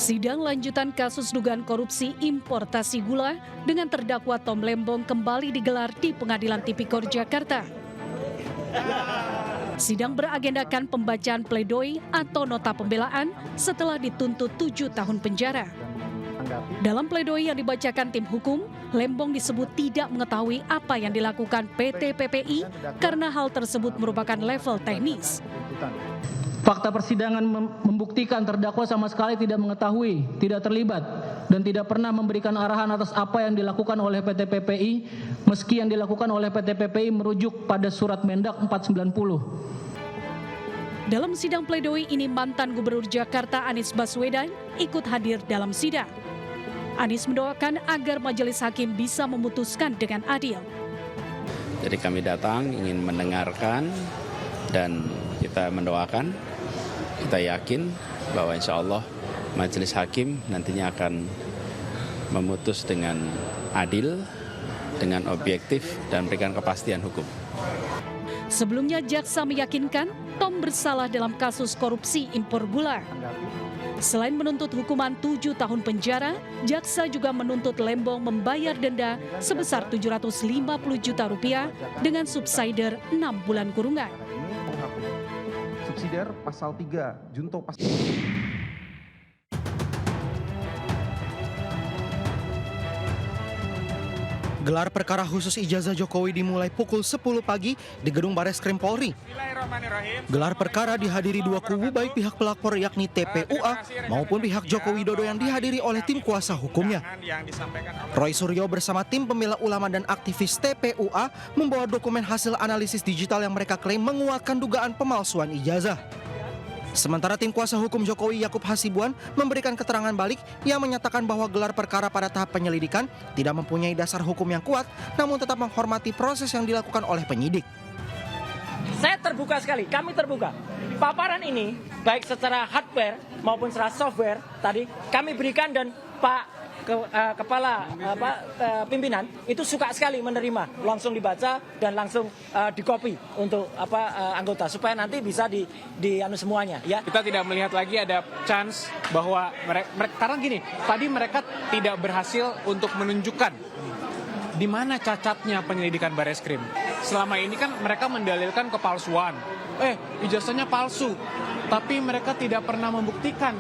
Sidang lanjutan kasus dugaan korupsi importasi gula dengan terdakwa Tom Lembong kembali digelar di Pengadilan Tipikor Jakarta. Sidang beragendakan pembacaan pledoi atau nota pembelaan setelah dituntut 7 tahun penjara. Dalam pledoi yang dibacakan tim hukum, Lembong disebut tidak mengetahui apa yang dilakukan PT PPI karena hal tersebut merupakan level teknis. Fakta persidangan membuktikan terdakwa sama sekali tidak mengetahui, tidak terlibat, dan tidak pernah memberikan arahan atas apa yang dilakukan oleh PT PPI, meski yang dilakukan oleh PT PPI merujuk pada surat Mendak 490. Dalam sidang pledoi ini mantan Gubernur Jakarta Anies Baswedan ikut hadir dalam sidang. Anies mendoakan agar majelis hakim bisa memutuskan dengan adil. Jadi kami datang ingin mendengarkan dan kita mendoakan, kita yakin bahwa insya Allah majelis hakim nantinya akan memutus dengan adil, dengan objektif dan memberikan kepastian hukum. Sebelumnya jaksa meyakinkan Tom bersalah dalam kasus korupsi impor gula. Selain menuntut hukuman 7 tahun penjara, jaksa juga menuntut Lembong membayar denda sebesar 750 juta rupiah dengan subsidiar 6 bulan kurungan. Subsidiar pasal 3, junto pasal... Gelar perkara khusus ijazah Jokowi dimulai pukul 10 pagi di Gedung Bareskrim Polri. Gelar perkara dihadiri dua kubu baik pihak pelapor yakni TPUA maupun pihak Joko Widodo yang dihadiri oleh tim kuasa hukumnya. Roy Suryo bersama tim pembela ulama dan aktivis TPUA membawa dokumen hasil analisis digital yang mereka klaim menguatkan dugaan pemalsuan ijazah. Sementara tim kuasa hukum Jokowi Yakub Hasibuan memberikan keterangan balik yang menyatakan bahwa gelar perkara pada tahap penyelidikan tidak mempunyai dasar hukum yang kuat, namun tetap menghormati proses yang dilakukan oleh penyidik. Saya terbuka sekali, kami terbuka. Paparan ini baik secara hardware maupun secara software tadi kami berikan dan Pak Kepala pimpinan itu suka sekali menerima, langsung dibaca dan langsung dikopi untuk anggota supaya nanti bisa di semuanya ya. Kita tidak melihat lagi ada chance bahwa mereka karena gini, tadi mereka tidak berhasil untuk menunjukkan di mana cacatnya penyelidikan Bareskrim. Selama ini kan mereka mendalilkan kepalsuan. Ijazahnya palsu, tapi mereka tidak pernah membuktikan.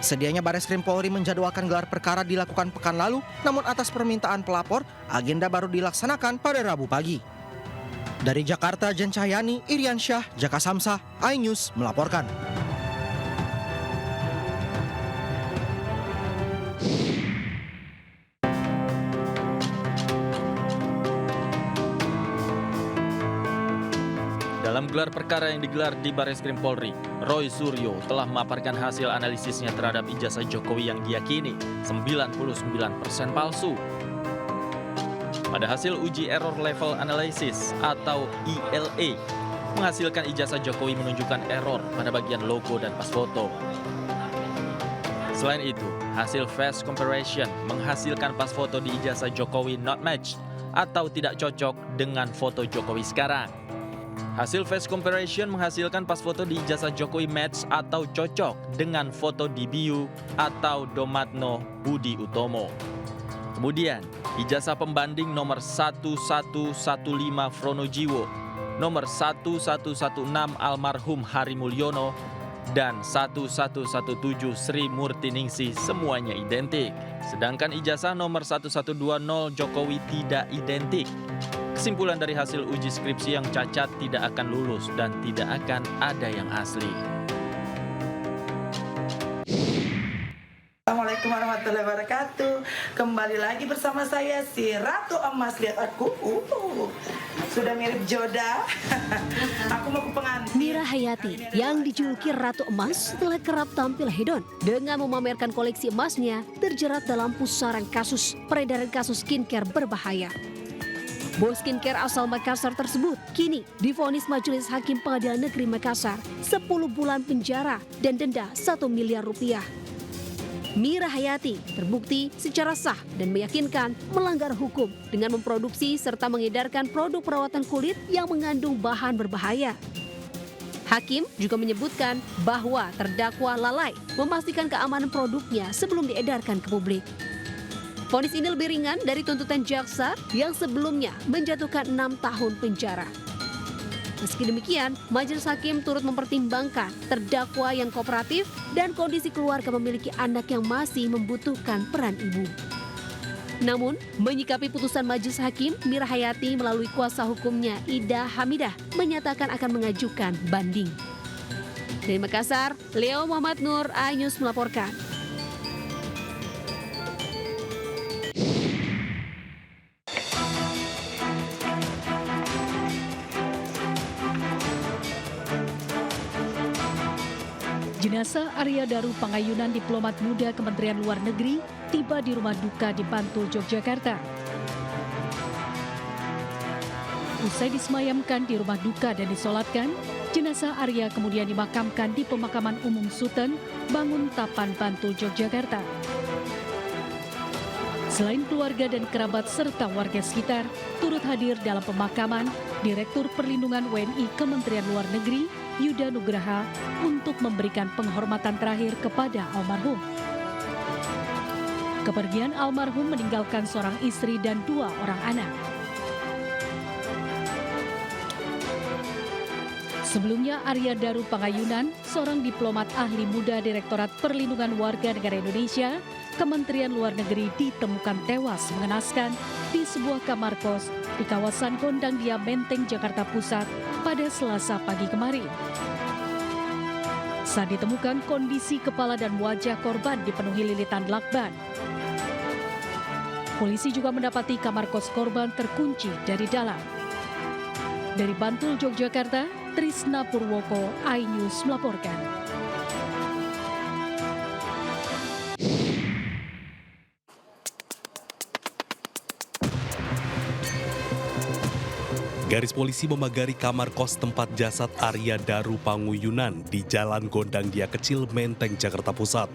Sedianya Bareskrim Polri menjadwalkan gelar perkara dilakukan pekan lalu, namun atas permintaan pelapor, agenda baru dilaksanakan pada Rabu pagi. Dari Jakarta, Jen Cahyani, Irian Syah, Jaka Samsah, iNews melaporkan. Dalam gelar perkara yang digelar di Bareskrim Polri, Roy Suryo telah memaparkan hasil analisisnya terhadap ijazah Jokowi yang diyakini 99% palsu. Pada hasil uji error level analysis atau ELA, menghasilkan ijazah Jokowi menunjukkan error pada bagian logo dan pas foto. Selain itu, hasil face comparison menghasilkan pas foto di ijazah Jokowi not match atau tidak cocok dengan foto Jokowi sekarang. Hasil face comparison menghasilkan pas foto di ijazah Jokowi match atau cocok dengan foto di bio atau Domatno Budi Utomo. Kemudian, ijazah pembanding nomor 1115 Fronojiwo, nomor 1116 almarhum Hari Mulyono, dan 1117 Sri Murtiningsih semuanya identik. Sedangkan ijazah nomor 1120 Jokowi tidak identik. Kesimpulan dari hasil uji skripsi yang cacat tidak akan lulus dan tidak akan ada yang asli. Assalamualaikum warahmatullahi wabarakatuh. Kembali lagi bersama saya si Ratu Emas. Lihat aku, sudah mirip Joda. Aku mau ke pengantin. Mira Hayati yang dijuluki Ratu Emas setelah kerap tampil hedon dengan memamerkan koleksi emasnya terjerat dalam pusaran kasus peredaran kasus skincare berbahaya. Bos skincare asal Makassar tersebut kini divonis Majelis Hakim Pengadilan Negeri Makassar 10 bulan penjara dan denda 1 miliar rupiah. Mira Hayati terbukti secara sah dan meyakinkan melanggar hukum dengan memproduksi serta mengedarkan produk perawatan kulit yang mengandung bahan berbahaya. Hakim juga menyebutkan bahwa terdakwa lalai memastikan keamanan produknya sebelum diedarkan ke publik. Vonis ini lebih ringan dari tuntutan jaksa yang sebelumnya menjatuhkan 6 tahun penjara. Meski demikian, majelis hakim turut mempertimbangkan terdakwa yang kooperatif dan kondisi keluarga memiliki anak yang masih membutuhkan peran ibu. Namun, menyikapi putusan majelis hakim, Mira Hayati melalui kuasa hukumnya Ida Hamidah menyatakan akan mengajukan banding. Dari Makassar, Leo Muhammad Nur, iNews melaporkan. Jenazah Arya Daru Pangayunan, diplomat muda Kementerian Luar Negeri, tiba di rumah duka di Bantul, Yogyakarta. Usai disemayamkan di rumah duka dan disolatkan, jenazah Arya kemudian dimakamkan di Pemakaman Umum Suten, Banguntapan, Bantul, Yogyakarta. Selain keluarga dan kerabat serta warga sekitar, turut hadir dalam pemakaman Direktur Perlindungan WNI Kementerian Luar Negeri, Yuda Nugraha, untuk memberikan penghormatan terakhir kepada almarhum. Kepergian almarhum meninggalkan seorang istri dan 2 orang anak. Sebelumnya, Arya Daru Pangayunan, seorang diplomat ahli muda Direktorat Perlindungan Warga Negara Indonesia, Kementerian Luar Negeri, ditemukan tewas mengenaskan di sebuah kamar kos di kawasan Gondang Dia, Menteng, Jakarta Pusat pada Selasa pagi kemarin. Saat ditemukan, kondisi kepala dan wajah korban dipenuhi lilitan lakban. Polisi juga mendapati kamar kos korban terkunci dari dalam. Dari Bantul, Yogyakarta, Trisna Purwoko, iNews melaporkan. Garis polisi memagari kamar kos tempat jasad Arya Daru Pangayunan di Jalan Gondang Dia Kecil, Menteng, Jakarta Pusat.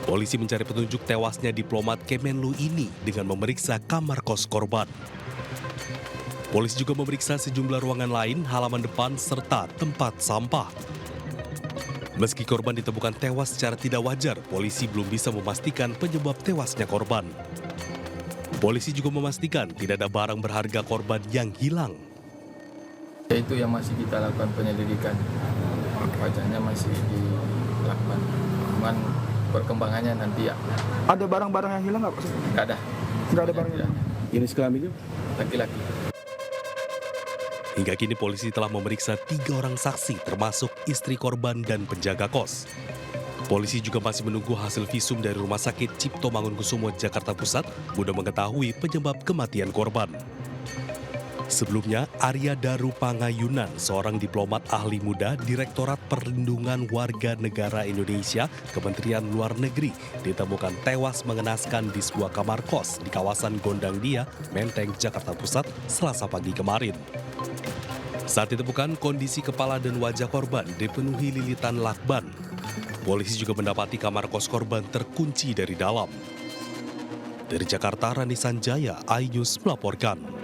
Polisi mencari petunjuk tewasnya diplomat Kemenlu ini dengan memeriksa kamar kos korban. Polisi juga memeriksa sejumlah ruangan lain, halaman depan, serta tempat sampah. Meski korban ditemukan tewas secara tidak wajar, polisi belum bisa memastikan penyebab tewasnya korban. Polisi juga memastikan tidak ada barang berharga korban yang hilang. Itu yang masih kita lakukan penyelidikan. Wajahnya masih dilakukan. Cuman perkembangannya nanti ya. Ada barang-barang yang hilang nggak Pak? Nggak ada. Nggak ada barang hilang. Jenis kelaminnya? Laki-laki. Hingga kini polisi telah memeriksa 3 orang saksi termasuk istri korban dan penjaga kos. Polisi juga masih menunggu hasil visum dari Rumah Sakit Cipto Mangunkusumo, Jakarta Pusat guna mengetahui penyebab kematian korban. Sebelumnya, Arya Daru Pangayunan, seorang diplomat ahli muda Direktorat Perlindungan Warga Negara Indonesia, Kementerian Luar Negeri, ditemukan tewas mengenaskan di sebuah kamar kos di kawasan Gondang Dia, Menteng, Jakarta Pusat, Selasa pagi kemarin. Saat ditemukan, kondisi kepala dan wajah korban dipenuhi lilitan lakban. Polisi juga mendapati kamar kos korban terkunci dari dalam. Dari Jakarta, Rani Sanjaya, iNews melaporkan.